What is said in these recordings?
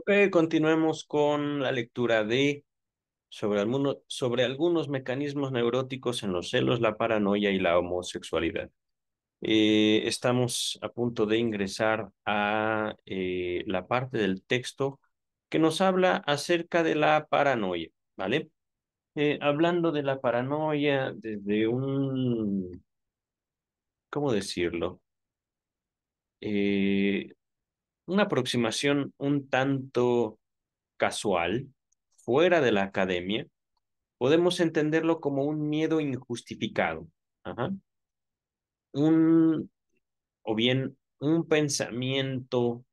Ok, continuemos con la lectura de sobre algunos mecanismos neuróticos en los celos, la paranoia y la homosexualidad. Estamos a punto de ingresar a la parte del texto que nos habla acerca de la paranoia, ¿vale? Hablando de la paranoia desde ¿cómo decirlo? Eh, una aproximación un tanto casual, fuera de la academia, podemos entenderlo como un miedo injustificado, ajá. Un, o bien un pensamiento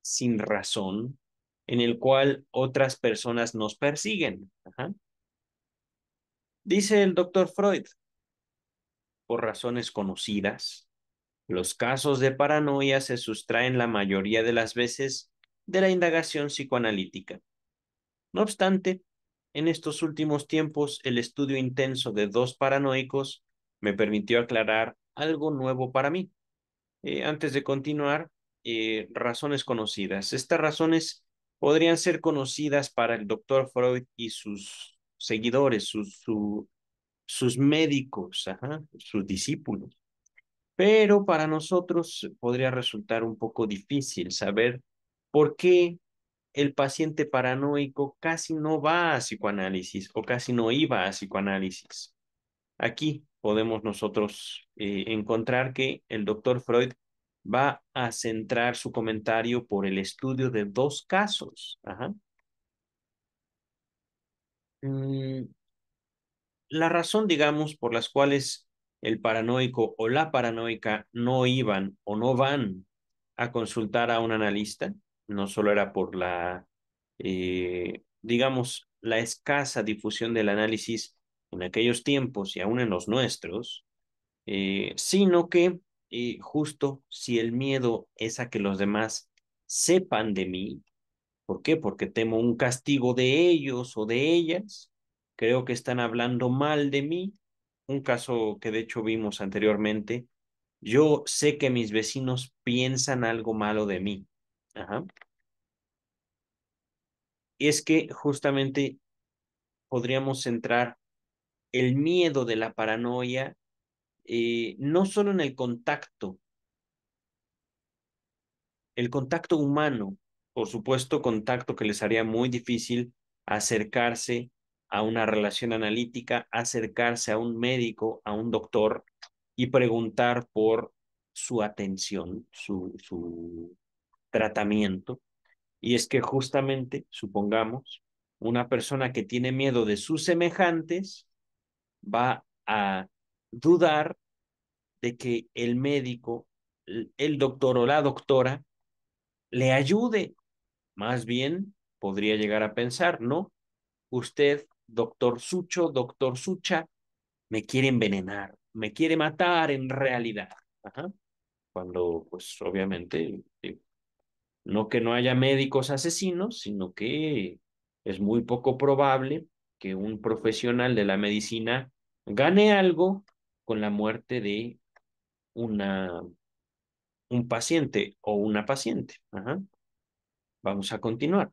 sin razón en el cual otras personas nos persiguen, ajá. Dice el doctor Freud, por razones conocidas, los casos de paranoia se sustraen la mayoría de las veces de la indagación psicoanalítica. No obstante, en estos últimos tiempos, el estudio intenso de dos paranoicos me permitió aclarar algo nuevo para mí. Antes de continuar, razones conocidas. Estas razones podrían ser conocidas para el doctor Freud y sus seguidores, sus médicos, ajá, sus discípulos. Pero para nosotros podría resultar un poco difícil saber por qué el paciente paranoico casi no va a psicoanálisis o casi no iba a psicoanálisis. Aquí podemos nosotros encontrar que el doctor Freud va a centrar su comentario por el estudio de dos casos. Ajá. Mm, la razón, digamos, por las cuales el paranoico o la paranoica no iban o no van a consultar a un analista, no solo era por digamos, la escasa difusión del análisis en aquellos tiempos y aún en los nuestros, sino que justo si el miedo es a que los demás sepan de mí. ¿Por qué? Porque temo un castigo de ellos o de ellas. Creo que están hablando mal de mí. Un caso que de hecho vimos anteriormente. Yo sé que mis vecinos piensan algo malo de mí. Ajá. Y es que justamente podríamos centrar el miedo de la paranoia no solo en el contacto humano, por supuesto, contacto que les haría muy difícil acercarse a una relación analítica, acercarse a un médico, a un doctor y preguntar por su atención, su tratamiento. Y es que justamente, supongamos, una persona que tiene miedo de sus semejantes va a dudar de que el médico, el doctor o la doctora le ayude. Más bien, podría llegar a pensar, ¿no? Usted, doctor Sucho, doctor Sucha, me quiere envenenar, me quiere matar en realidad. Ajá. Cuando, pues, obviamente, no que no haya médicos asesinos, sino que es muy poco probable que un profesional de la medicina gane algo con la muerte de una, un paciente o una paciente. Ajá. Vamos a continuar.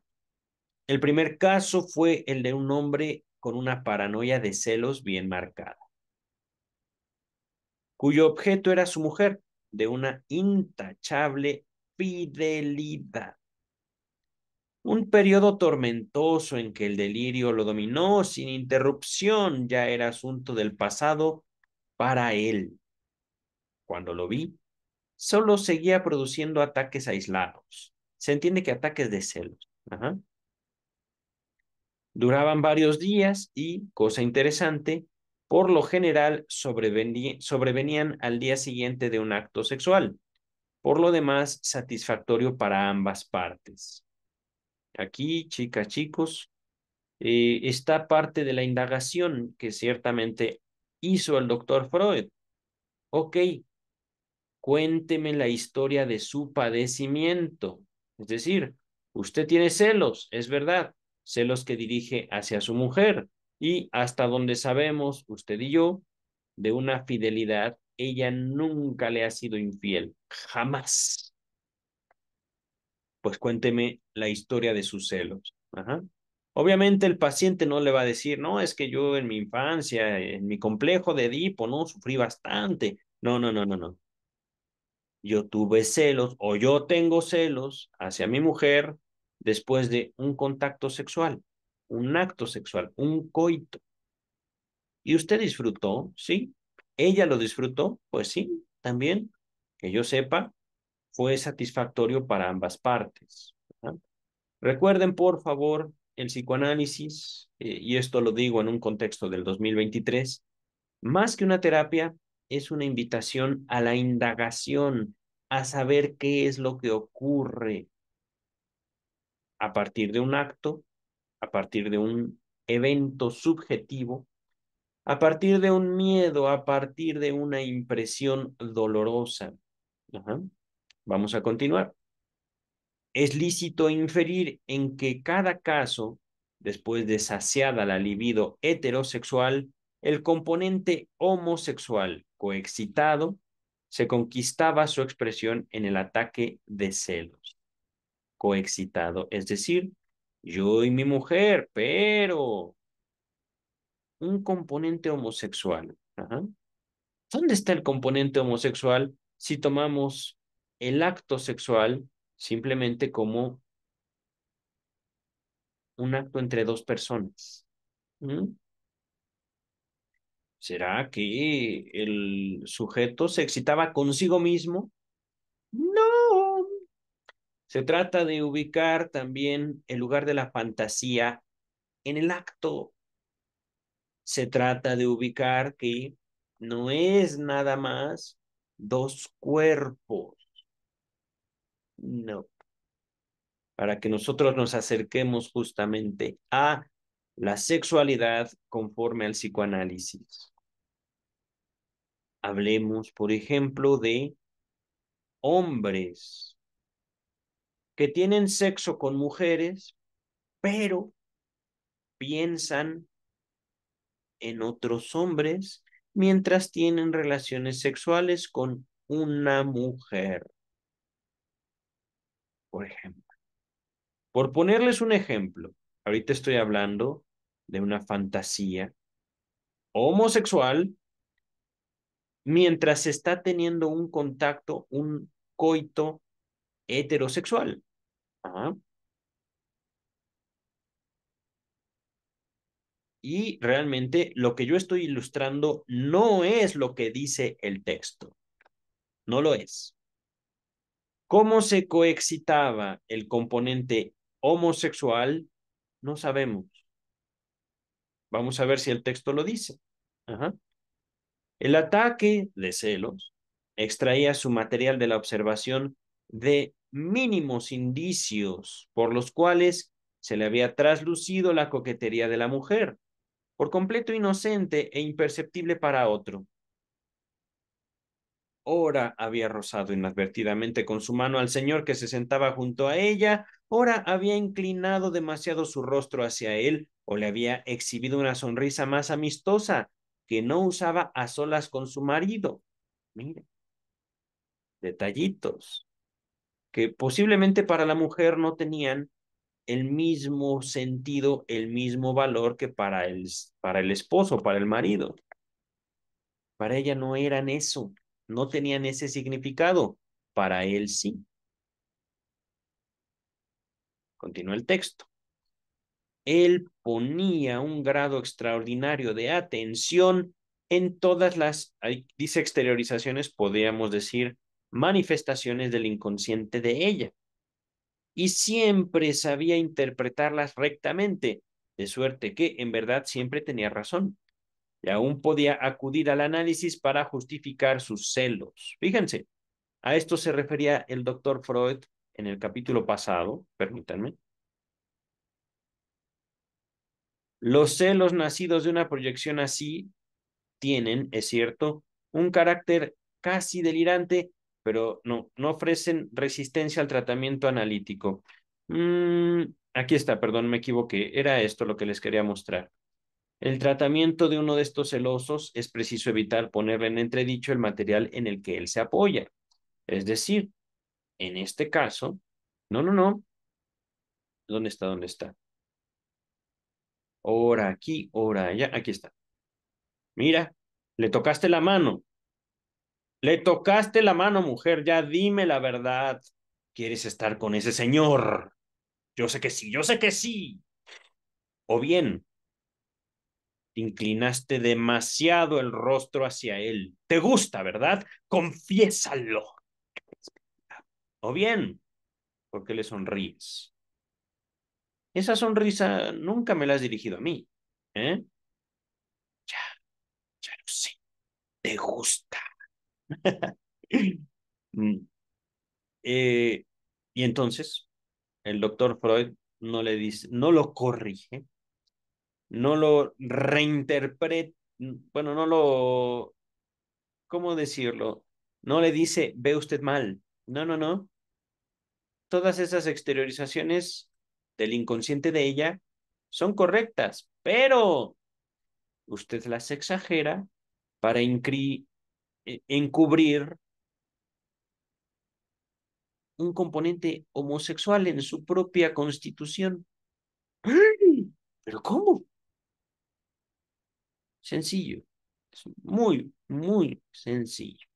El primer caso fue el de un hombre con una paranoia de celos bien marcada, cuyo objeto era su mujer, de una intachable fidelidad. Un periodo tormentoso en que el delirio lo dominó sin interrupción ya era asunto del pasado para él. Cuando lo vi, solo seguía produciendo ataques aislados. Se entiende que ataques de celos. Ajá. Duraban varios días y, cosa interesante, por lo general sobrevenían al día siguiente de un acto sexual, por lo demás satisfactorio para ambas partes. Aquí, chicas, chicos, está parte de la indagación que ciertamente hizo el doctor Freud. Ok, cuénteme la historia de su padecimiento. Es decir, usted tiene celos, es verdad, celos que dirige hacia su mujer y hasta donde sabemos, usted y yo, de una fidelidad, ella nunca le ha sido infiel, jamás. Pues cuénteme la historia de sus celos. Ajá. Obviamente el paciente no le va a decir, no, es que yo en mi infancia, en mi complejo de Edipo, no, sufrí bastante. No, no, no, no, no. Yo tuve celos o yo tengo celos hacia mi mujer después de un contacto sexual, un acto sexual, un coito. ¿Y usted disfrutó? Sí. ¿Ella lo disfrutó? Pues sí, también. Que yo sepa, fue satisfactorio para ambas partes. ¿Verdad? Recuerden, por favor, el psicoanálisis, y esto lo digo en un contexto del 2023, más que una terapia, es una invitación a la indagación, a saber qué es lo que ocurre a partir de un acto, a partir de un evento subjetivo, a partir de un miedo, a partir de una impresión dolorosa. Ajá. Vamos a continuar. Es lícito inferir en que cada caso, después de saciada la libido heterosexual, el componente homosexual coexcitado se conquistaba su expresión en el ataque de celos. Coexcitado, es decir, yo y mi mujer, pero un componente homosexual. Ajá. ¿Dónde está el componente homosexual si tomamos el acto sexual simplemente como un acto entre dos personas? ¿Mm? ¿Será que el sujeto se excitaba consigo mismo? No. Se trata de ubicar también el lugar de la fantasía en el acto. Se trata de ubicar que no es nada más dos cuerpos. No. Para que nosotros nos acerquemos justamente a la sexualidad conforme al psicoanálisis. Hablemos, por ejemplo, de hombres que tienen sexo con mujeres, pero piensan en otros hombres mientras tienen relaciones sexuales con una mujer, por ejemplo. Por ponerles un ejemplo, ahorita estoy hablando de una fantasía homosexual mientras se está teniendo un contacto, un coito heterosexual. Ajá. Y realmente lo que yo estoy ilustrando no es lo que dice el texto, no lo es. ¿Cómo se coexcitaba el componente homosexual? No sabemos. Vamos a ver si el texto lo dice. Ajá. El ataque de celos extraía su material de la observación de mínimos indicios por los cuales se le había traslucido la coquetería de la mujer, por completo inocente e imperceptible para otro. Ora había rozado inadvertidamente con su mano al señor que se sentaba junto a ella, ora había inclinado demasiado su rostro hacia él, o le había exhibido una sonrisa más amistosa que no usaba a solas con su marido. Mire, detallitos que posiblemente para la mujer no tenían el mismo sentido, el mismo valor que para el esposo, para el marido. Para ella no eran eso, no tenían ese significado. Para él sí. Continúa el texto. Él ponía un grado extraordinario de atención en todas las, dice exteriorizaciones, podríamos decir, manifestaciones del inconsciente de ella. Y siempre sabía interpretarlas rectamente, de suerte que en verdad siempre tenía razón. Y aún podía acudir al análisis para justificar sus celos. Fíjense, a esto se refería el doctor Freud en el capítulo pasado, permítanme. Los celos nacidos de una proyección así tienen, es cierto, un carácter casi delirante, pero no ofrecen resistencia al tratamiento analítico. Aquí está, perdón, me equivoqué. Era esto lo que les quería mostrar. El tratamiento de uno de estos celosos es preciso evitar ponerle en entredicho el material en el que él se apoya. Es decir, en este caso, No, no, no. ¿Dónde está? ¿Dónde está? Ora aquí, ora allá. Aquí está. Mira, le tocaste la mano. Le tocaste la mano, mujer. Ya dime la verdad. ¿Quieres estar con ese señor? Yo sé que sí, yo sé que sí. O bien, inclinaste demasiado el rostro hacia él. Te gusta, ¿verdad? Confiésalo. O bien, ¿por qué le sonríes? Esa sonrisa nunca me la has dirigido a mí. ¿Eh? Ya, ya lo sé. Te gusta. Mm, eh, y entonces, el doctor Freud no le dice, no lo corrige, no lo reinterpreta, bueno, no lo, ¿cómo decirlo? No le dice, ve usted mal. No, no, no. Todas esas exteriorizaciones del inconsciente de ella son correctas, pero usted las exagera para encubrir un componente homosexual en su propia constitución. ¡Ay! ¿Pero cómo? Sencillo. Es muy, muy sencillo.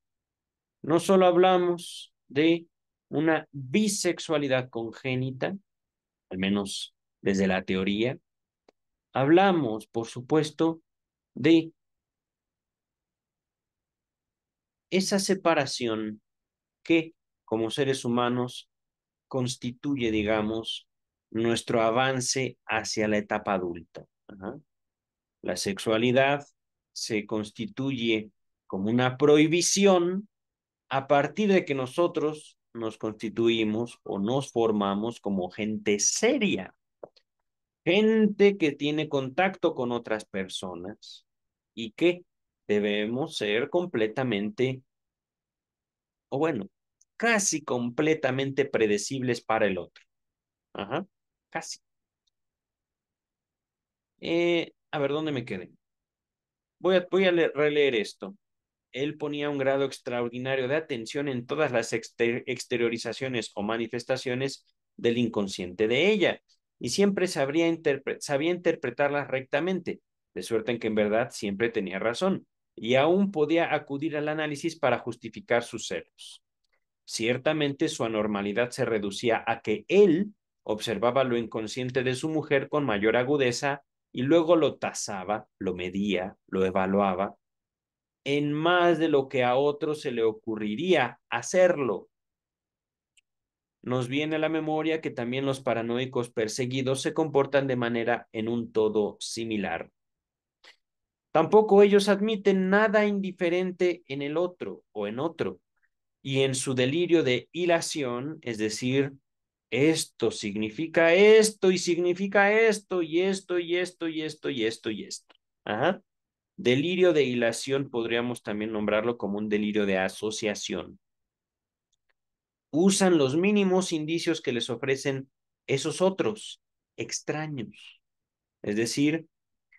No solo hablamos de una bisexualidad congénita, al menos desde la teoría, hablamos, por supuesto, de esa separación que, como seres humanos, constituye, digamos, nuestro avance hacia la etapa adulta. Ajá. La sexualidad se constituye como una prohibición a partir de que nosotros nos constituimos o nos formamos como gente seria, gente que tiene contacto con otras personas y que debemos ser completamente, o bueno, casi completamente predecibles para el otro. Ajá, casi. A ver, ¿dónde me quedé? Voy a releer esto. Él ponía un grado extraordinario de atención en todas las exteriorizaciones o manifestaciones del inconsciente de ella y siempre sabía interpretarlas rectamente, de suerte en que en verdad siempre tenía razón y aún podía acudir al análisis para justificar sus celos. Ciertamente su anormalidad se reducía a que él observaba lo inconsciente de su mujer con mayor agudeza y luego lo tasaba, lo medía, lo evaluaba en más de lo que a otro se le ocurriría hacerlo. Nos viene a la memoria que también los paranoicos perseguidos se comportan de manera en un todo similar. Tampoco ellos admiten nada indiferente en el otro o en otro, y en su delirio de hilación, es decir, esto significa esto y significa esto y esto y esto y esto y esto y esto. Ajá. Delirio de hilación podríamos también nombrarlo como un delirio de asociación. Usan los mínimos indicios que les ofrecen esos otros extraños. Es decir,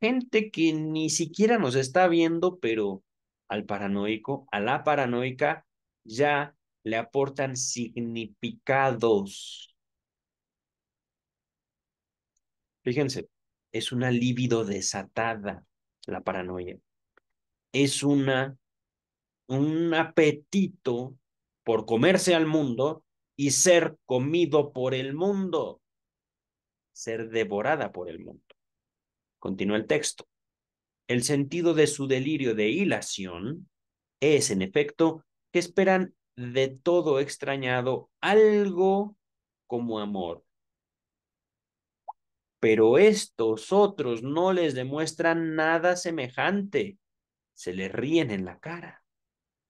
gente que ni siquiera nos está viendo, pero al paranoico, a la paranoica, ya le aportan significados. Fíjense, es una libido desatada la paranoia. Es un apetito por comerse al mundo y ser comido por el mundo, ser devorada por el mundo. Continúa el texto. El sentido de su delirio de hilación es, en efecto, que esperan de todo extrañado algo como amor. Pero estos otros no les demuestran nada semejante. Se les ríen en la cara.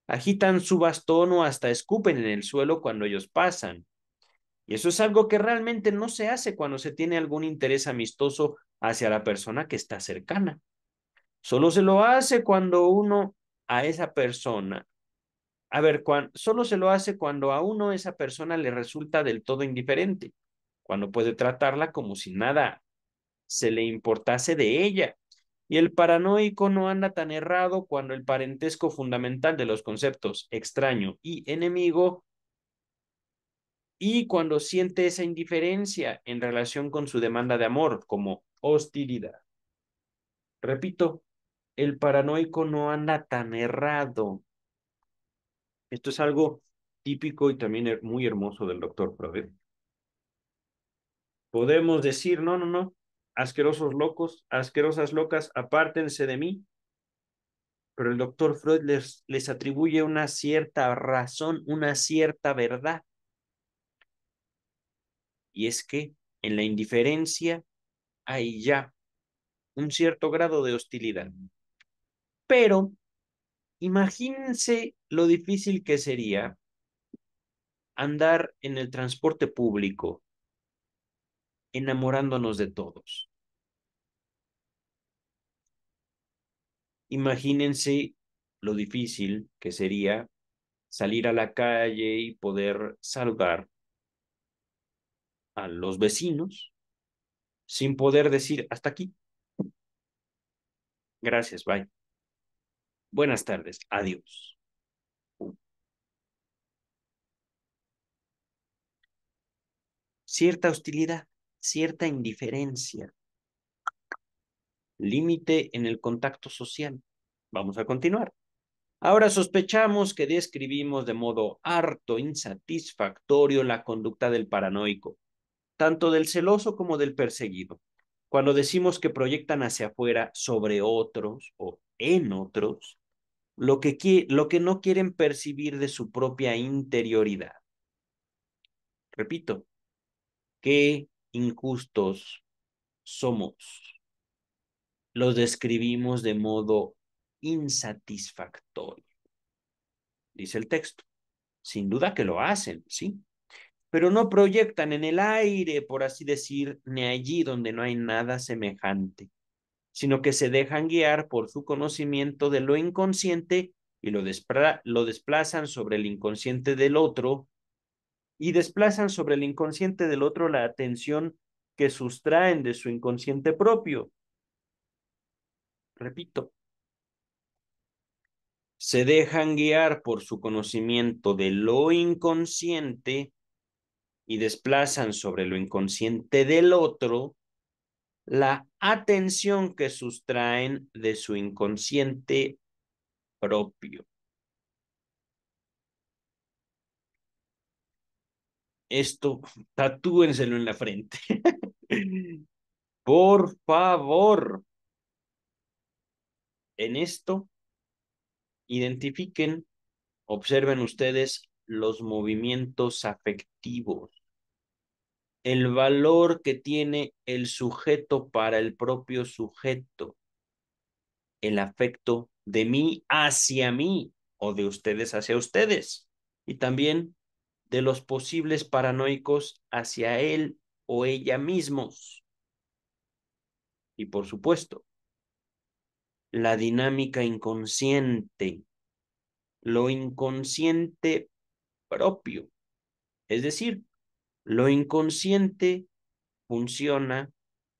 Agitan su bastón o hasta escupen en el suelo cuando ellos pasan. Y eso es algo que realmente no se hace cuando se tiene algún interés amistoso hacia la persona que está cercana. Solo se lo hace cuando uno a esa persona, a ver, solo se lo hace cuando a uno esa persona le resulta del todo indiferente, cuando puede tratarla como si nada se le importase de ella. Y el paranoico no anda tan errado cuando el parentesco fundamental de los conceptos extraño y enemigo Y cuando siente esa indiferencia en relación con su demanda de amor, como hostilidad. Repito, el paranoico no anda tan errado. Esto es algo típico y también muy hermoso del doctor Freud. Podemos decir, no, no, no, asquerosos locos, asquerosas locas, apártense de mí, pero el doctor Freud les atribuye una cierta razón, una cierta verdad, y es que en la indiferencia hay ya un cierto grado de hostilidad. Pero imagínense lo difícil que sería andar en el transporte público enamorándonos de todos. Imagínense lo difícil que sería salir a la calle y poder saludar a los vecinos sin poder decir hasta aquí. Gracias, bye. Buenas tardes, adiós. Cierta hostilidad, cierta indiferencia, límite en el contacto social. Vamos a continuar. Ahora sospechamos que describimos de modo harto insatisfactorio la conducta del paranoico, tanto del celoso como del perseguido. Cuando decimos que proyectan hacia afuera sobre otros o en otros, lo que no quieren percibir de su propia interioridad. Repito, qué injustos somos. Los describimos de modo insatisfactorio, dice el texto. Sin duda que lo hacen, ¿sí? Pero no proyectan en el aire, por así decir, ni allí donde no hay nada semejante, sino que se dejan guiar por su conocimiento de lo inconsciente y lo desplazan sobre el inconsciente del otro y desplazan sobre el inconsciente del otro la atención que sustraen de su inconsciente propio. Repito, se dejan guiar por su conocimiento de lo inconsciente y desplazan sobre lo inconsciente del otro la atención que sustraen de su inconsciente propio. Esto, tatúenselo en la frente. Por favor, en esto, identifiquen, observen ustedes los movimientos afectivos, el valor que tiene el sujeto para el propio sujeto, el afecto de mí hacia mí o de ustedes hacia ustedes, y también de los posibles paranoicos hacia él o ella mismos. Y por supuesto, la dinámica inconsciente, lo inconsciente propio. Es decir, lo inconsciente funciona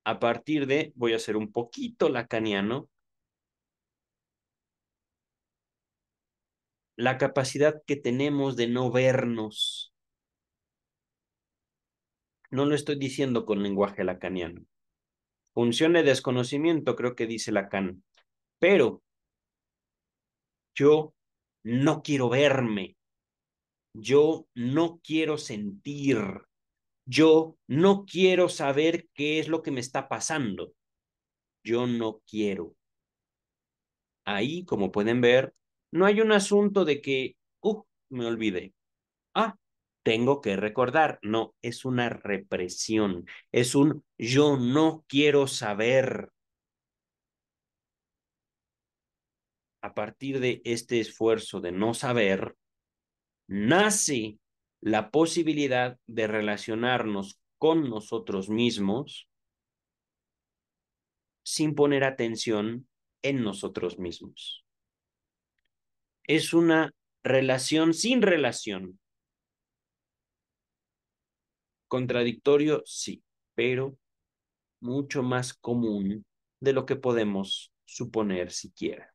a partir de, voy a ser un poquito lacaniano, la capacidad que tenemos de no vernos. No lo estoy diciendo con lenguaje lacaniano. Función de desconocimiento, creo que dice Lacan. Pero yo no quiero verme, yo no quiero sentir, yo no quiero saber qué es lo que me está pasando, yo no quiero. Ahí, como pueden ver, no hay un asunto de que, me olvidé. Ah, tengo que recordar. No, es una represión, es un yo no quiero saber. A partir de este esfuerzo de no saber, nace la posibilidad de relacionarnos con nosotros mismos sin poner atención en nosotros mismos. Es una relación sin relación. Contradictorio, sí, pero mucho más común de lo que podemos suponer siquiera.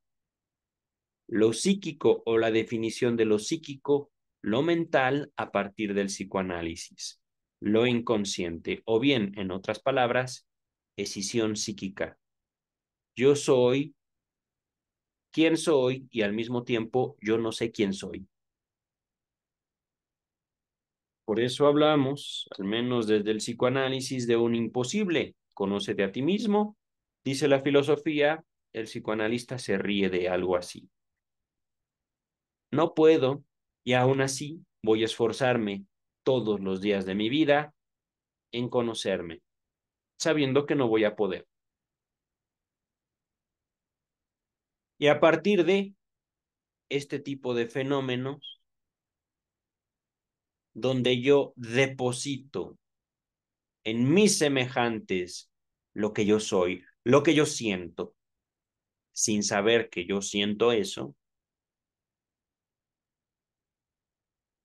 Lo psíquico o la definición de lo psíquico lo mental a partir del psicoanálisis, lo inconsciente, o bien, en otras palabras, escisión psíquica. Yo soy quién soy y al mismo tiempo yo no sé quién soy. Por eso hablamos, al menos desde el psicoanálisis, de un imposible. Conócete a ti mismo, dice la filosofía, el psicoanalista se ríe de algo así. No puedo y aún así voy a esforzarme todos los días de mi vida en conocerme, sabiendo que no voy a poder. Y a partir de este tipo de fenómenos, donde yo deposito en mis semejantes lo que yo soy, lo que yo siento, sin saber que yo siento eso,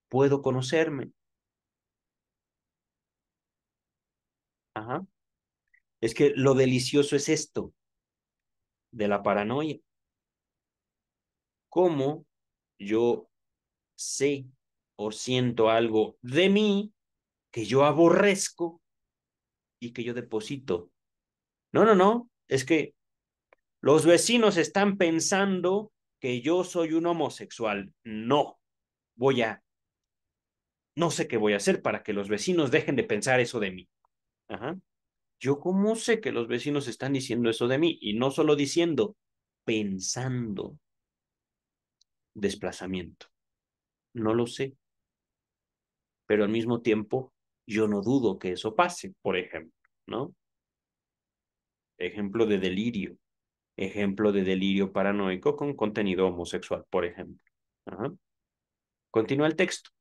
puedo conocerme. Ajá. Es que lo delicioso es esto, de la paranoia. Cómo yo sé o siento algo de mí que yo aborrezco y que yo deposito. No, no, no, es que los vecinos están pensando que yo soy un homosexual. No, voy a, no sé qué voy a hacer para que los vecinos dejen de pensar eso de mí. Ajá. Yo cómo sé que los vecinos están diciendo eso de mí y no solo diciendo, pensando desplazamiento. No lo sé, pero al mismo tiempo yo no dudo que eso pase, por ejemplo, ¿no? Ejemplo de delirio. Ejemplo de delirio paranoico con contenido homosexual, por ejemplo. Ajá. Continúa el texto.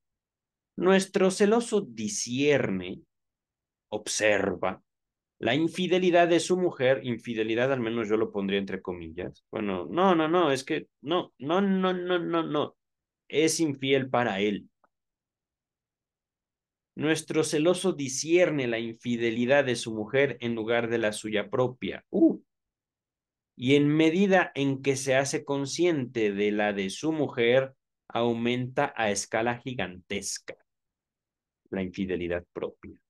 Nuestro celoso discierne, observa, la infidelidad de su mujer, infidelidad al menos yo lo pondría entre comillas. Bueno, no, no, no, es que no, no, no, no, no, no. Es infiel para él. Nuestro celoso discierne la infidelidad de su mujer en lugar de la suya propia. Y en medida en que se hace consciente de la de su mujer, aumenta a escala gigantesca la infidelidad propia.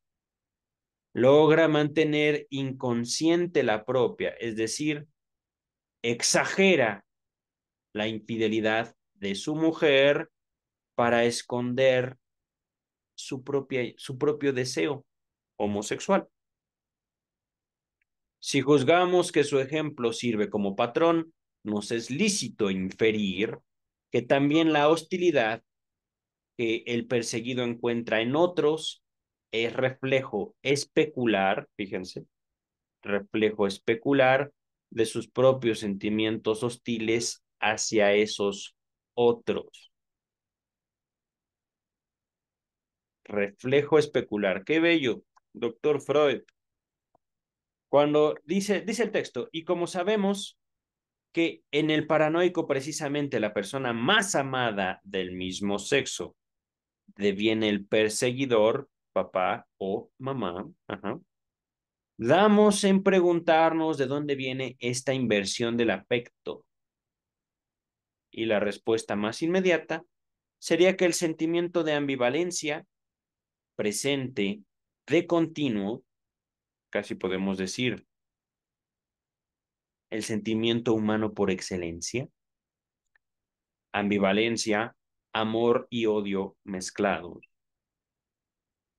Logra mantener inconsciente la propia, es decir, exagera la infidelidad de su mujer para esconder su propio deseo homosexual. Si juzgamos que su ejemplo sirve como patrón, nos es lícito inferir que también la hostilidad que el perseguido encuentra en otros es reflejo especular, fíjense, reflejo especular de sus propios sentimientos hostiles hacia esos otros. Reflejo especular. Qué bello, doctor Freud. Cuando dice el texto, y como sabemos que en el paranoico precisamente la persona más amada del mismo sexo deviene el perseguidor, papá o mamá, ajá, damos en preguntarnos de dónde viene esta inversión del afecto. Y la respuesta más inmediata sería que el sentimiento de ambivalencia presente de continuo, casi podemos decir, el sentimiento humano por excelencia, ambivalencia, amor y odio mezclados,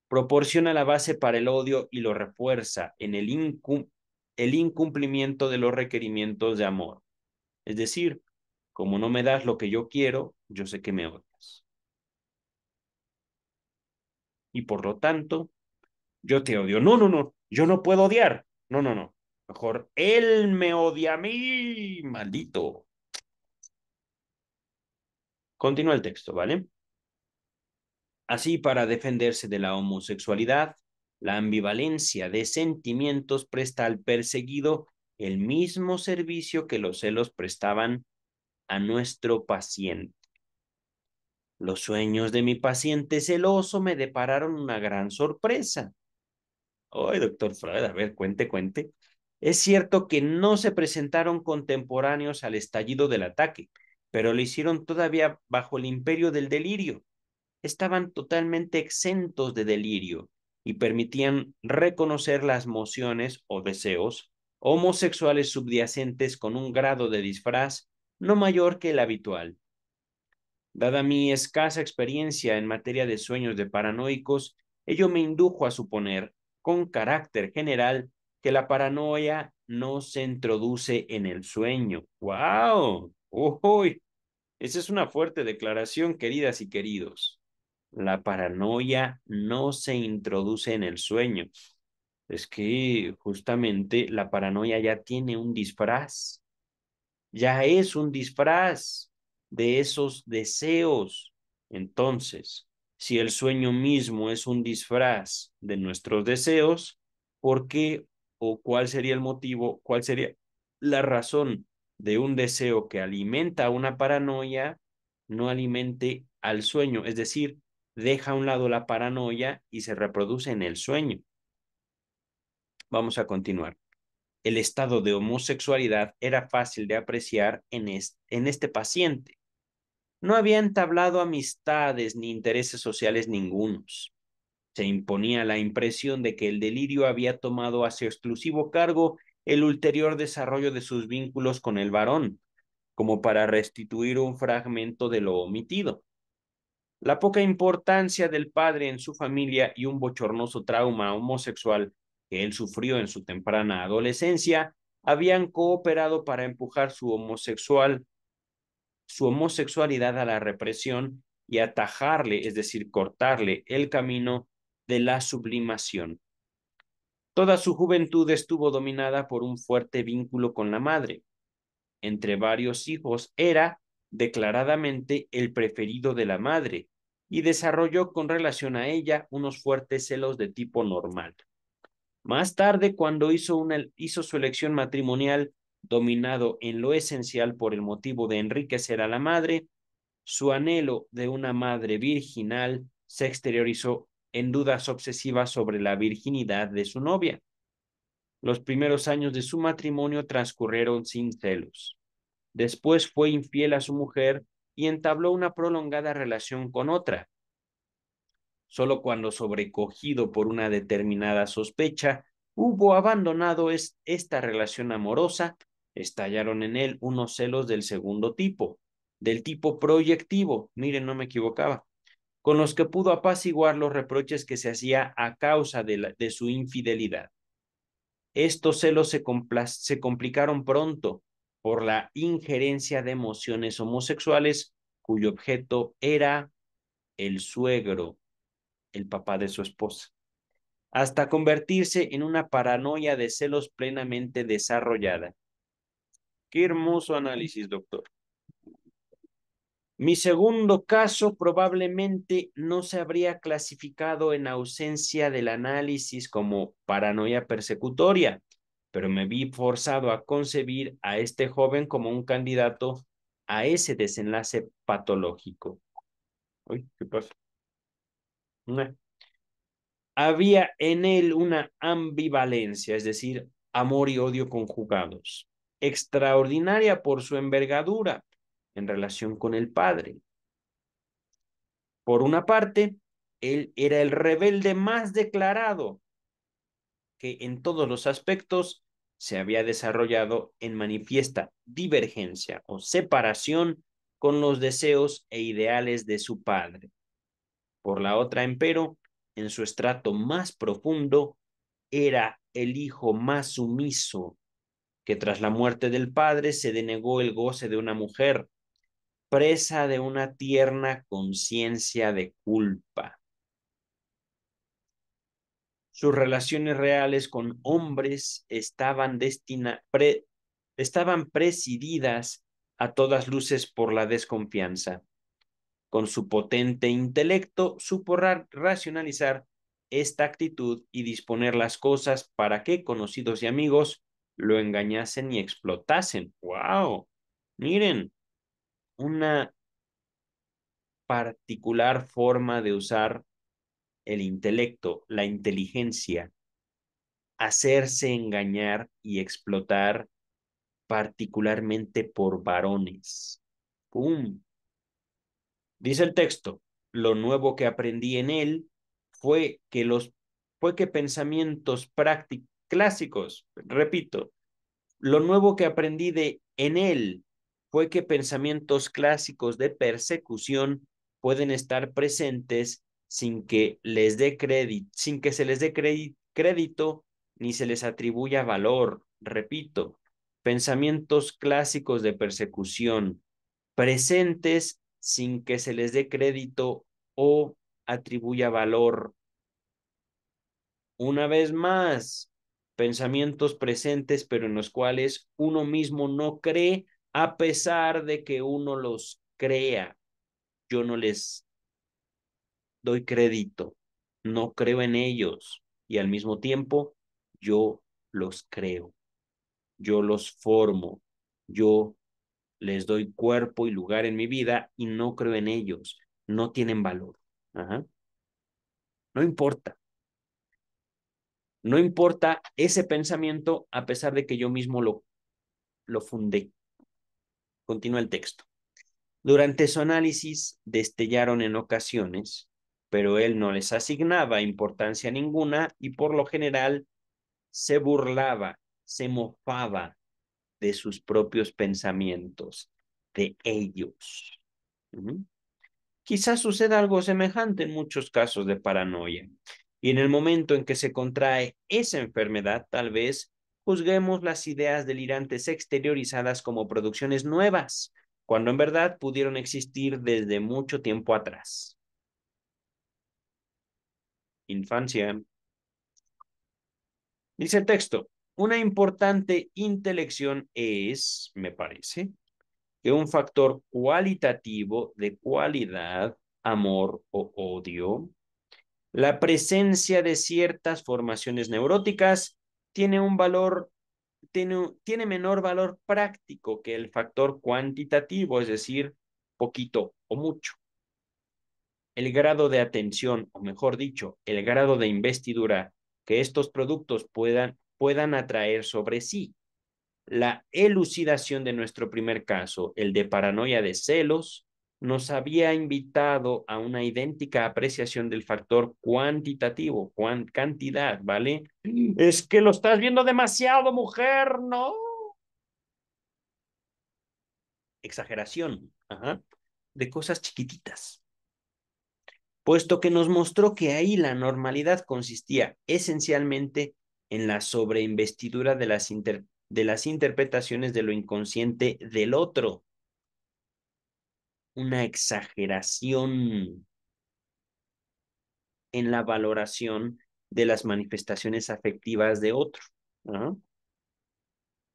proporciona la base para el odio y lo refuerza en el incumplimiento de los requerimientos de amor. Es decir, como no me das lo que yo quiero, yo sé que me odias. Y por lo tanto, yo te odio. No, no, no, yo no puedo odiar. No, no, no. Mejor él me odia a mí, maldito. Continúa el texto, ¿vale? Así, para defenderse de la homosexualidad, la ambivalencia de sentimientos presta al perseguido el mismo servicio que los celos prestaban a nuestro paciente. Los sueños de mi paciente celoso me depararon una gran sorpresa. Ay, doctor Freud, a ver, cuente. Es cierto que no se presentaron contemporáneos al estallido del ataque, pero lo hicieron todavía bajo el imperio del delirio. estaban totalmente exentos de delirio y permitían reconocer las emociones o deseos homosexuales subyacentes con un grado de disfraz no mayor que el habitual. Dada mi escasa experiencia en materia de sueños de paranoicos, ello me indujo a suponer, con carácter general, que la paranoia no se introduce en el sueño. ¡Wow! ¡Uy! Esa es una fuerte declaración, queridas y queridos. La paranoia no se introduce en el sueño. Es que justamente la paranoia ya tiene un disfraz, ya es un disfraz de esos deseos. Entonces, si el sueño mismo es un disfraz de nuestros deseos, ¿por qué o cuál sería el motivo, cuál sería la razón de un deseo que alimenta una paranoia, no alimente al sueño? Es decir, deja a un lado la paranoia y se reproduce en el sueño. Vamos a continuar. El estado de homosexualidad era fácil de apreciar en este paciente. No había entablado amistades ni intereses sociales ningunos. Se imponía la impresión de que el delirio había tomado a su exclusivo cargo el ulterior desarrollo de sus vínculos con el varón, como para restituir un fragmento de lo omitido. La poca importancia del padre en su familia y un bochornoso trauma homosexual que él sufrió en su temprana adolescencia habían cooperado para empujar su homosexualidad a la represión y atajarle, es decir, cortarle el camino de la sublimación. Toda su juventud estuvo dominada por un fuerte vínculo con la madre. Entre varios hijos era declaradamente el preferido de la madre y desarrolló con relación a ella unos fuertes celos de tipo normal. Más tarde, cuando hizo su elección matrimonial, dominado en lo esencial por el motivo de enriquecer a la madre, su anhelo de una madre virginal se exteriorizó en dudas obsesivas sobre la virginidad de su novia. Los primeros años de su matrimonio transcurrieron sin celos. Después fue infiel a su mujer y entabló una prolongada relación con otra. Solo cuando, sobrecogido por una determinada sospecha, hubo abandonado esta relación amorosa, estallaron en él unos celos del segundo tipo, del tipo proyectivo, miren, no me equivocaba, con los que pudo apaciguar los reproches que se hacía a causa de su infidelidad. Estos celos se complicaron pronto por la injerencia de emociones homosexuales cuyo objeto era el suegro, el papá de su esposa, hasta convertirse en una paranoia de celos plenamente desarrollada. Qué hermoso análisis, doctor. Mi segundo caso probablemente no se habría clasificado en ausencia del análisis como paranoia persecutoria, pero me vi forzado a concebir a este joven como un candidato a ese desenlace patológico. Uy, ¿qué pasa? Había en él una ambivalencia, es decir, amor y odio conjugados, extraordinaria por su envergadura en relación con el padre. Por una parte, él era el rebelde más declarado, que en todos los aspectos se había desarrollado en manifiesta divergencia o separación con los deseos e ideales de su padre. Por la otra, empero, en su estrato más profundo, era el hijo más sumiso, que tras la muerte del padre se denegó el goce de una mujer, presa de una tierna conciencia de culpa. Sus relaciones reales con hombres estaban presididas a todas luces por la desconfianza. Con su potente intelecto supo racionalizar esta actitud y disponer las cosas para que conocidos y amigos lo engañasen y explotasen. ¡Wow! Miren, una particular forma de usar el intelecto, la inteligencia, hacerse engañar y explotar particularmente por varones. ¡Pum! Dice el texto, Lo nuevo que aprendí en él fue que pensamientos prácticos clásicos, repito, lo nuevo que aprendí en él fue que pensamientos clásicos de persecución pueden estar presentes sin que se les dé crédito ni se les atribuya valor. Repito, pensamientos clásicos de persecución presentes sin que se les dé crédito o atribuya valor. Una vez más, pensamientos presentes, pero en los cuales uno mismo no cree, a pesar de que uno los crea. Yo no les doy crédito, no creo en ellos y al mismo tiempo yo los creo, yo los formo, yo les doy cuerpo y lugar en mi vida y no creo en ellos, no tienen valor. Ajá. No importa, no importa ese pensamiento a pesar de que yo mismo lo fundé. Continúa el texto. Durante su análisis destellaron en ocasiones, pero él no les asignaba importancia ninguna y por lo general se burlaba, se mofaba de sus propios pensamientos, de ellos. Quizás suceda algo semejante en muchos casos de paranoia. Y en el momento en que se contrae esa enfermedad, tal vez juzguemos las ideas delirantes exteriorizadas como producciones nuevas, cuando en verdad pudieron existir desde mucho tiempo atrás. Infancia. Dice el texto, una importante intelección es, me parece, que un factor cualitativo de cualidad, amor o odio, la presencia de ciertas formaciones neuróticas tiene un valor, tiene menor valor práctico que el factor cuantitativo, es decir, poquito o mucho. El grado de atención, o mejor dicho, el grado de investidura que estos productos puedan atraer sobre sí. La elucidación de nuestro primer caso, el de paranoia de celos, nos había invitado a una idéntica apreciación del factor cuantitativo, cantidad, ¿vale? Es que lo estás viendo demasiado, mujer, ¿no? Exageración, ajá, de cosas chiquititas. Puesto que nos mostró que ahí la normalidad consistía esencialmente en la sobreinvestidura de las interpretaciones de lo inconsciente del otro, una exageración en la valoración de las manifestaciones afectivas de otro. ¿No?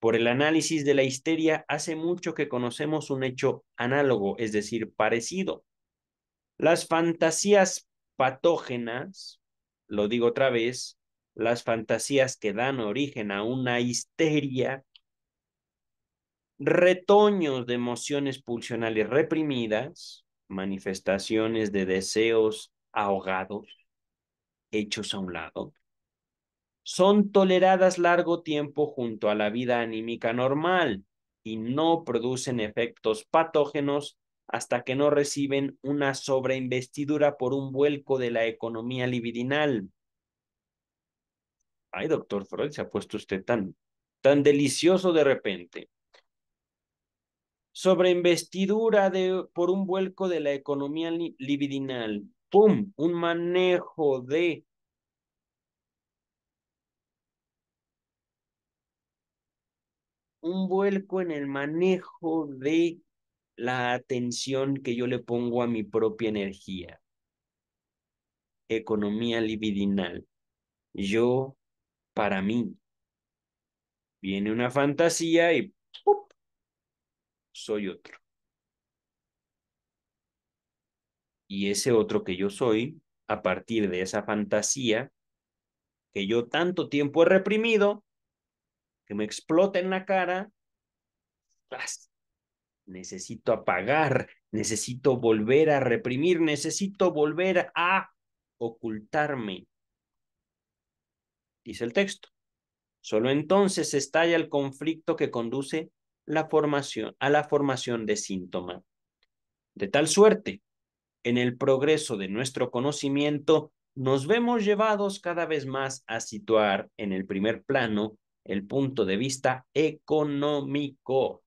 Por el análisis de la histeria, hace mucho que conocemos un hecho análogo, es decir, parecido. Las fantasías patógenas, lo digo otra vez, las fantasías que dan origen a una histeria, retoños de emociones pulsionales reprimidas, manifestaciones de deseos ahogados, hechos a un lado, son toleradas largo tiempo junto a la vida anímica normal y no producen efectos patógenos hasta que no reciben una sobreinvestidura por un vuelco de la economía libidinal. Ay, doctor Freud, se ha puesto usted tan delicioso de repente. Sobreinvestidura por un vuelco de la economía libidinal. ¡Pum! Un manejo de un vuelco en el manejo de la atención que yo le pongo a mi propia energía. Economía libidinal. Yo, para mí, viene una fantasía y ¡pup! Soy otro. Y ese otro que yo soy, a partir de esa fantasía que yo tanto tiempo he reprimido, que me explota en la cara, ¡plas! Necesito apagar, necesito volver a reprimir, necesito volver a ocultarme, dice el texto. Solo entonces estalla el conflicto que conduce a la formación de síntoma. De tal suerte en el progreso de nuestro conocimiento, nos vemos llevados cada vez más a situar en el primer plano el punto de vista económico.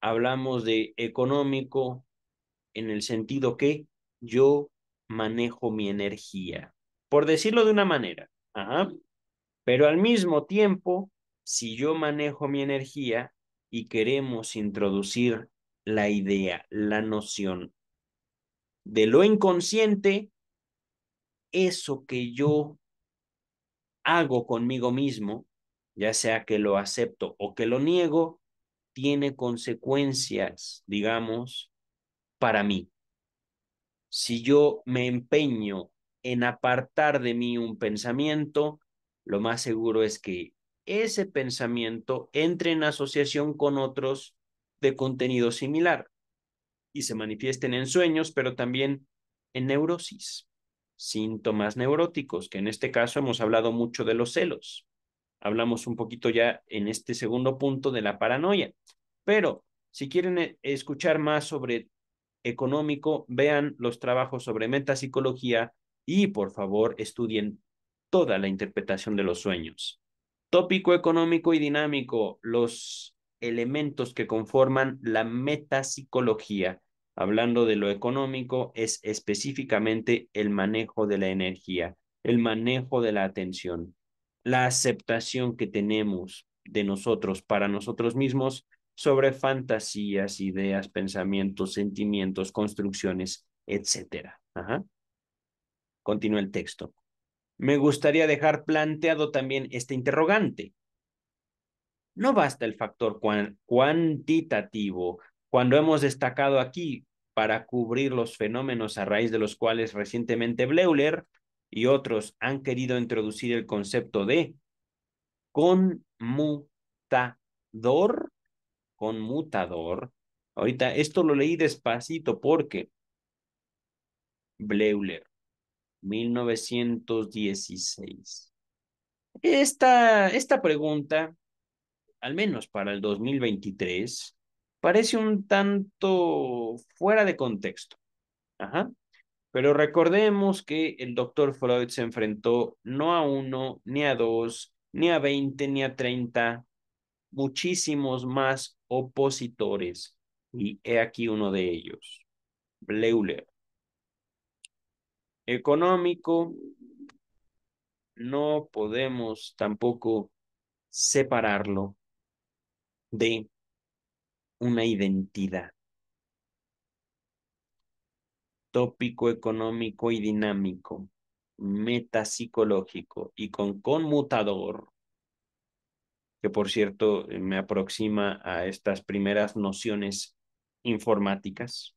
Hablamos de económico en el sentido que yo manejo mi energía, por decirlo de una manera. Ajá. Pero al mismo tiempo, si yo manejo mi energía y queremos introducir la idea, la noción de lo inconsciente, eso que yo hago conmigo mismo, ya sea que lo acepto o que lo niego, tiene consecuencias, digamos, para mí. Si yo me empeño en apartar de mí un pensamiento, lo más seguro es que ese pensamiento entre en asociación con otros de contenido similar y se manifiesten en sueños, pero también en neurosis, síntomas neuróticos, que en este caso hemos hablado mucho de los celos. Hablamos un poquito ya en este segundo punto de la paranoia. Pero si quieren escuchar más sobre económico, vean los trabajos sobre metapsicología y por favor estudien toda la interpretación de los sueños. Tópico económico y dinámico, los elementos que conforman la metapsicología. Hablando de lo económico, es específicamente el manejo de la energía, el manejo de la atención, la aceptación que tenemos de nosotros para nosotros mismos sobre fantasías, ideas, pensamientos, sentimientos, construcciones, etcétera. Ajá. Continúa el texto. Me gustaría dejar planteado también este interrogante. No basta el factor cuantitativo cuando hemos destacado aquí para cubrir los fenómenos a raíz de los cuales recientemente Bleuler y otros han querido introducir el concepto de conmutador, conmutador. Ahorita esto lo leí despacito porque Bleuler, 1916. Esta pregunta, al menos para el 2023, parece un tanto fuera de contexto. Ajá. Pero recordemos que el doctor Freud se enfrentó no a uno, ni a dos, ni a 20, ni a 30, muchísimos más opositores. Y he aquí uno de ellos, Bleuler. Económico, no podemos tampoco separarlo de una identidad. Tópico económico y dinámico, metapsicológico y con conmutador, que por cierto me aproxima a estas primeras nociones informáticas.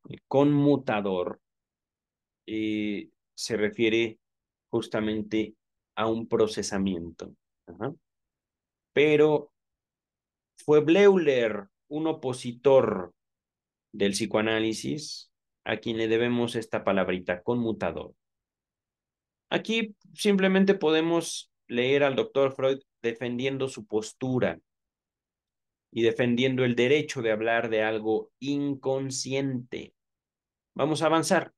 El conmutador se refiere justamente a un procesamiento. Ajá. Pero fue Bleuler, un opositor del psicoanálisis, a quien le debemos esta palabrita, conmutador. Aquí simplemente podemos leer al doctor Freud defendiendo su postura y defendiendo el derecho de hablar de algo inconsciente. Vamos a avanzar.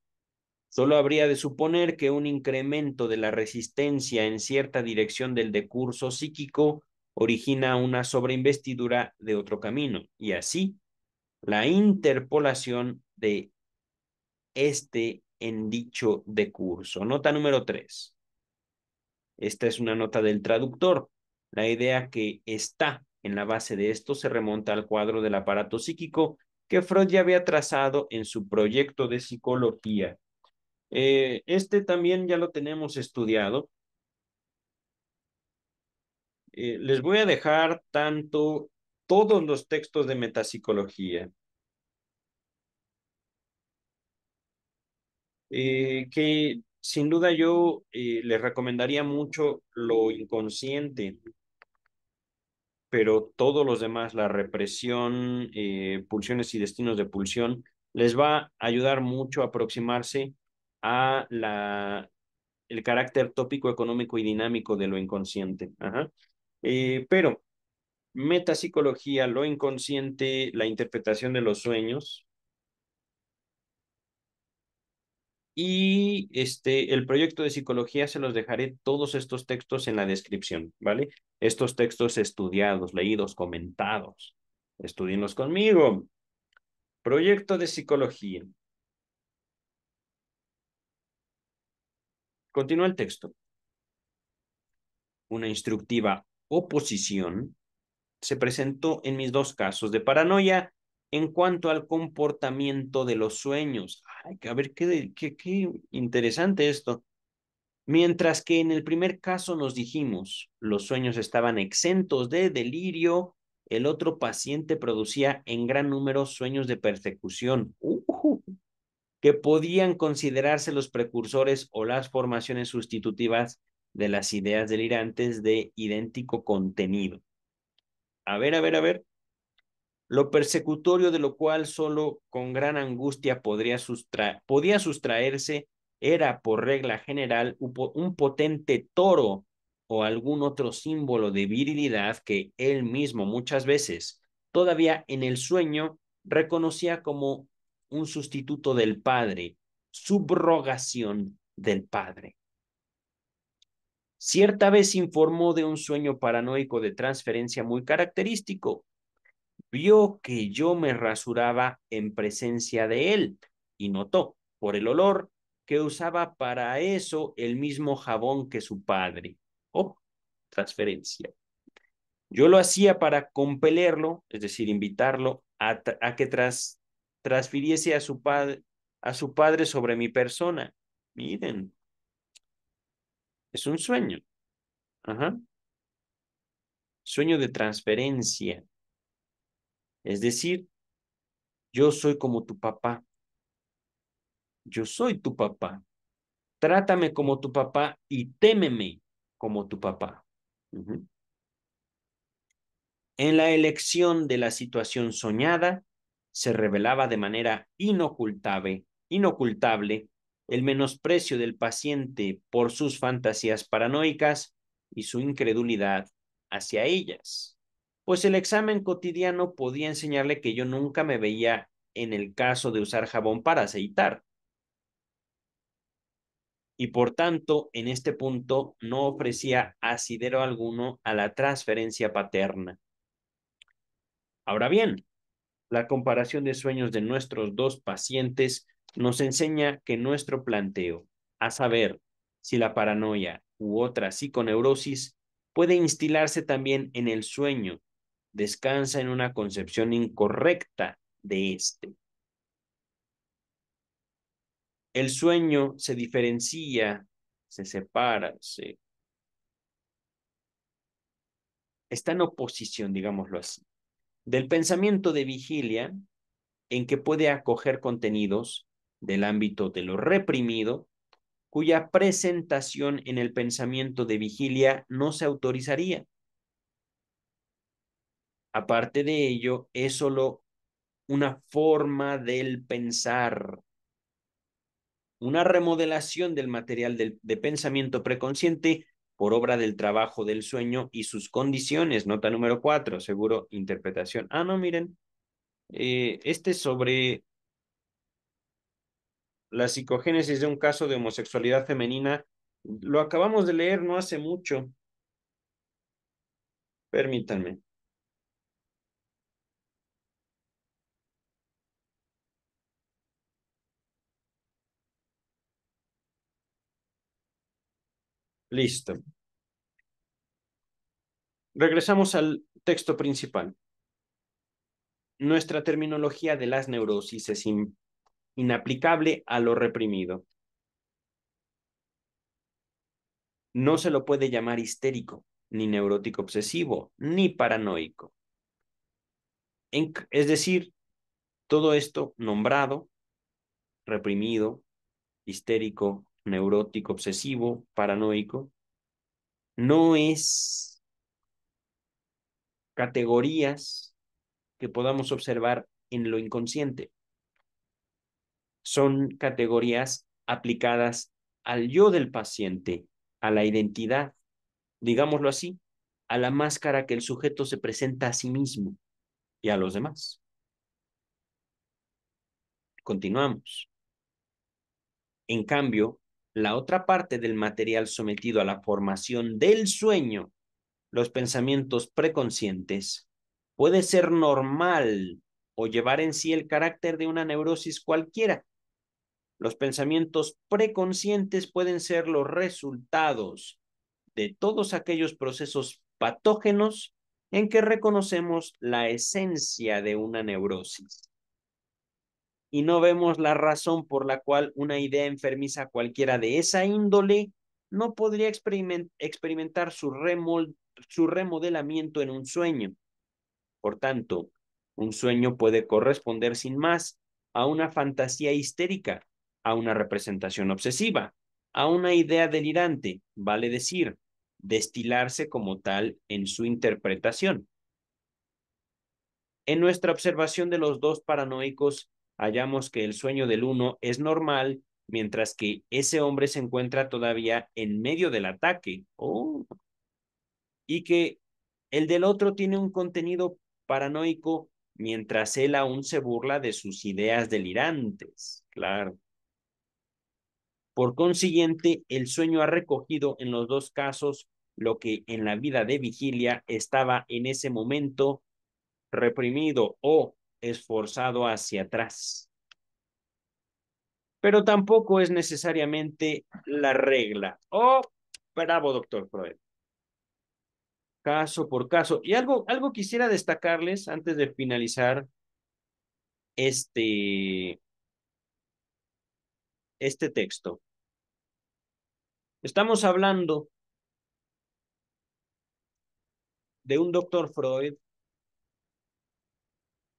Solo habría de suponer que un incremento de la resistencia en cierta dirección del decurso psíquico origina una sobreinvestidura de otro camino, y así la interpolación de este en dicho decurso. Nota número 3. Esta es una nota del traductor. La idea que está en la base de esto se remonta al cuadro del aparato psíquico que Freud ya había trazado en su proyecto de psicología. Este también ya lo tenemos estudiado. Les voy a dejar tanto todos los textos de metapsicología, que sin duda yo les recomendaría mucho lo inconsciente, pero todos los demás, la represión, pulsiones y destinos de pulsión, les va a ayudar mucho a aproximarse a el carácter tópico, económico y dinámico de lo inconsciente. Ajá. Pero metapsicología, lo inconsciente, la interpretación de los sueños, Y el proyecto de psicología se los dejaré todos estos textos en la descripción, ¿vale? Estos textos estudiados, leídos, comentados. Estudienlos conmigo. Proyecto de psicología. Continúa el texto. Una instructiva oposición se presentó en mis dos casos de paranoia en cuanto al comportamiento de los sueños. Ay, a ver, qué interesante esto. Mientras que en el primer caso nos dijimos, los sueños estaban exentos de delirio, el otro paciente producía en gran número sueños de persecución, que podían considerarse los precursores o las formaciones sustitutivas de las ideas delirantes de idéntico contenido. A ver. Lo persecutorio de lo cual solo con gran angustia podía sustraerse era por regla general un potente toro o algún otro símbolo de virilidad que él mismo muchas veces, todavía en el sueño, reconocía como un sustituto del padre, subrogación del padre. Cierta vez informó de un sueño paranoico de transferencia muy característico. Vio que yo me rasuraba en presencia de él y notó, por el olor, que usaba para eso el mismo jabón que su padre. Oh, transferencia. Yo lo hacía para compelerlo, es decir, invitarlo a que transfiriese a su padre sobre mi persona. Miren, es un sueño. Ajá. Sueño de transferencia. Es decir, yo soy como tu papá. Yo soy tu papá. Trátame como tu papá y témeme como tu papá. Uh-huh. En la elección de la situación soñada, se revelaba de manera inocultable el menosprecio del paciente por sus fantasías paranoicas y su incredulidad hacia ellas. Pues el examen cotidiano podía enseñarle que yo nunca me veía en el caso de usar jabón para aceitar, y por tanto, en este punto no ofrecía asidero alguno a la transferencia paterna. Ahora bien, la comparación de sueños de nuestros dos pacientes nos enseña que nuestro planteo, a saber, si la paranoia u otra psiconeurosis puede instilarse también en el sueño, descansa en una concepción incorrecta de este. El sueño se diferencia, se separa, está en oposición, digámoslo así, del pensamiento de vigilia, en que puede acoger contenidos del ámbito de lo reprimido, cuya presentación en el pensamiento de vigilia no se autorizaría. Aparte de ello, es solo una forma del pensar, una remodelación del material de pensamiento preconsciente por obra del trabajo del sueño y sus condiciones. Nota número 4, seguro interpretación. Ah, no, miren, este es sobre la psicogénesis de un caso de homosexualidad femenina. Lo acabamos de leer no hace mucho. Permítanme. Listo. Regresamos al texto principal. Nuestra terminología de las neurosis es inaplicable a lo reprimido. No se lo puede llamar histérico, ni neurótico obsesivo, ni paranoico. Es decir, todo esto nombrado, reprimido, histérico, neurótico, obsesivo, paranoico, no es categorías que podamos observar en lo inconsciente. Son categorías aplicadas al yo del paciente, a la identidad, digámoslo así, a la máscara que el sujeto se presenta a sí mismo y a los demás. Continuamos. En cambio, la otra parte del material sometido a la formación del sueño, los pensamientos preconscientes, puede ser normal o llevar en sí el carácter de una neurosis cualquiera. Los pensamientos preconscientes pueden ser los resultados de todos aquellos procesos patógenos en que reconocemos la esencia de una neurosis. Y no vemos la razón por la cual una idea enfermiza cualquiera de esa índole no podría experimentar su remodelamiento en un sueño. Por tanto, un sueño puede corresponder sin más a una fantasía histérica, a una representación obsesiva, a una idea delirante, vale decir, destilarse como tal en su interpretación. En nuestra observación de los dos paranoicos, hallamos que el sueño del uno es normal, mientras que ese hombre se encuentra todavía en medio del ataque. Oh. Y que el del otro tiene un contenido paranoico, mientras él aún se burla de sus ideas delirantes. Claro. Por consiguiente, el sueño ha recogido en los dos casos lo que en la vida de vigilia estaba en ese momento reprimido o esforzado hacia atrás. Pero tampoco es necesariamente la regla. Oh, bravo, doctor Freud. Caso por caso. Y algo quisiera destacarles antes de finalizar este, este texto. Estamos hablando de un doctor Freud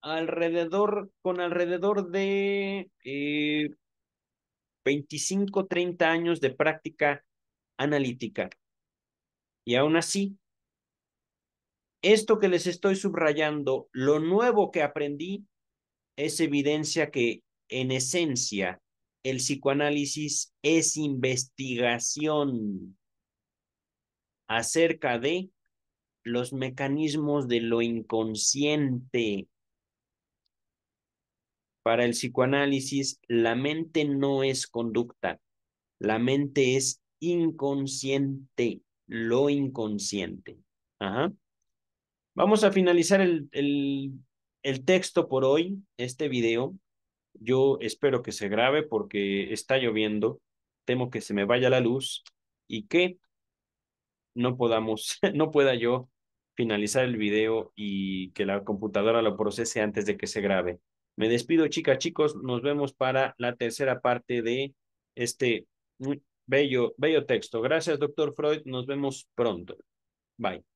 con alrededor de 25, 30 años de práctica analítica. Y aún así, esto que les estoy subrayando, lo nuevo que aprendí, es evidencia que, en esencia, el psicoanálisis es investigación acerca de los mecanismos de lo inconsciente. Para el psicoanálisis, la mente no es conducta, la mente es inconsciente, lo inconsciente. Ajá. Vamos a finalizar el texto por hoy, este video. Yo espero que se grabe porque está lloviendo, temo que se me vaya la luz y que no podamos, no pueda yo finalizar el video y que la computadora lo procese antes de que se grabe. Me despido, chicas, chicos, nos vemos para la tercera parte de este bello texto. Gracias, doctor Freud, nos vemos pronto. Bye.